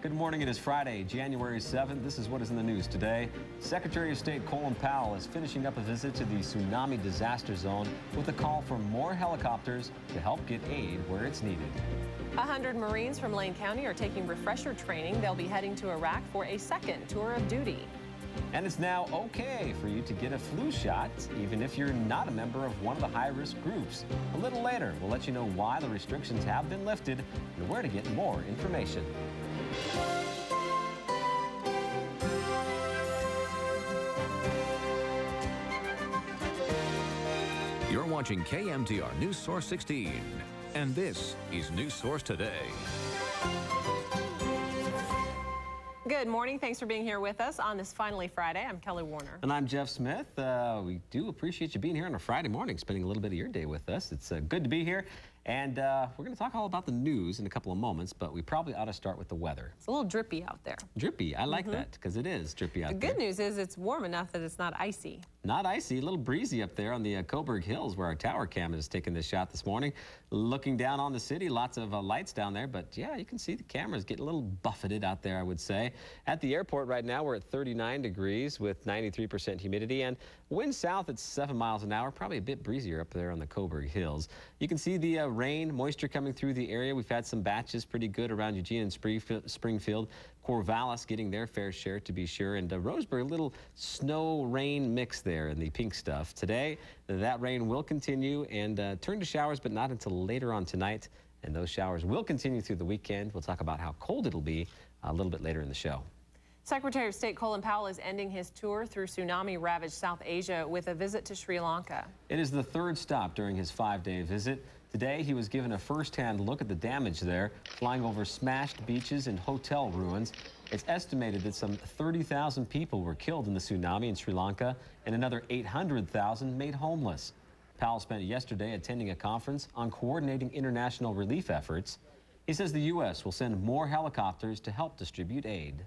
Good morning. It is Friday, January 7th. This is what is in the news today. Secretary of State Colin Powell is finishing up a visit to the tsunami disaster zone with a call for more helicopters to help get aid where it's needed. 100 Marines from Lane County are taking refresher training. They'll be heading to Iraq for a second tour of duty. And it's now okay for you to get a flu shot, even if you're not a member of one of the high-risk groups. A little later, we'll let you know why the restrictions have been lifted and where to get more information. You're watching KMTR News Source 16, and this is News Source Today. Good morning. Thanks for being here with us on this finally Friday. I'm Kelly Warner. And I'm Jeff Smith. We do appreciate you being here on a Friday morning, spending a little bit of your day with us. It's good to be here. And we're going to talk all about the news in a couple of moments, but we probably ought to start with the weather. It's a little drippy out there. Drippy. I like that because it is drippy out there. The good news is it's warm enough that it's not icy. Not icy, a little breezy up there on the Coburg Hills where our tower cam is taking this shot this morning. Looking down on the city, lots of lights down there, but yeah, you can see the cameras getting a little buffeted out there, I would say. At the airport right now, we're at 39 degrees with 93% humidity and wind south at 7 miles an hour, probably a bit breezier up there on the Coburg Hills. You can see the rain, moisture coming through the area. We've had some batches pretty good around Eugene and Springfield. Corvallis getting their fair share, to be sure, and Roseburg, a little snow-rain mix there in the pink stuff. Today, that rain will continue and turn to showers, but not until later on tonight, and those showers will continue through the weekend. We'll talk about how cold it'll be a little bit later in the show. Secretary of State Colin Powell is ending his tour through tsunami-ravaged South Asia with a visit to Sri Lanka. It is the third stop during his 5-day visit. Today, he was given a first-hand look at the damage there, flying over smashed beaches and hotel ruins. It's estimated that some 30,000 people were killed in the tsunami in Sri Lanka and another 800,000 made homeless. Powell spent yesterday attending a conference on coordinating international relief efforts. He says the U.S. will send more helicopters to help distribute aid.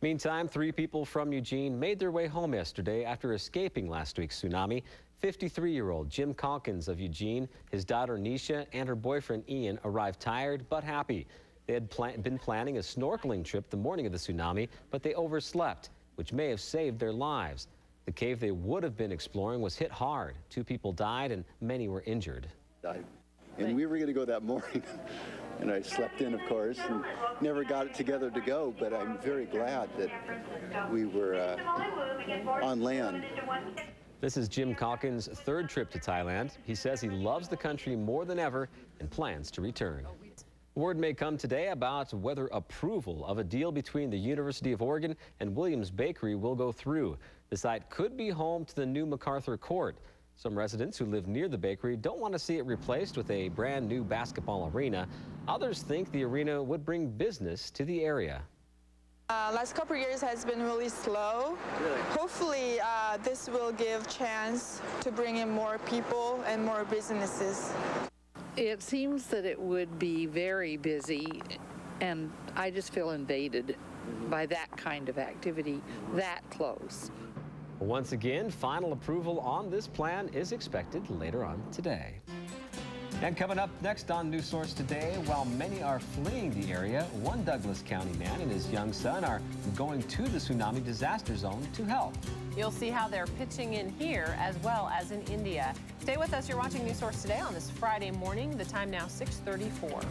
Meantime, 3 people from Eugene made their way home yesterday after escaping last week's tsunami. 53-year-old Jim Calkins of Eugene, his daughter Nisha, and her boyfriend Ian arrived tired but happy. They had been planning a snorkeling trip the morning of the tsunami, but they overslept, which may have saved their lives. The cave they would have been exploring was hit hard. 2 people died and many were injured. And we were going to go that morning, and I slept in, of course, and never got it together to go, but I'm very glad that we were on land. This is Jim Calkins' 3rd trip to Thailand. He says he loves the country more than ever and plans to return. Word may come today about whether approval of a deal between the University of Oregon and Williams Bakery will go through. The site could be home to the new MacArthur Court. Some residents who live near the bakery don't want to see it replaced with a brand new basketball arena. Others think the arena would bring business to the area. Last couple of years has been really slow. Really? Hopefully this will give chance to bring in more people and more businesses. It seems that it would be very busy, and I just feel invaded by that kind of activity that close. Once again, final approval on this plan is expected later on today. And coming up next on News Source Today, while many are fleeing the area, one Douglas County man and his young son are going to the tsunami disaster zone to help. You'll see how they're pitching in here as well as in India. Stay with us. You're watching News Source Today on this Friday morning. The time now 6:34.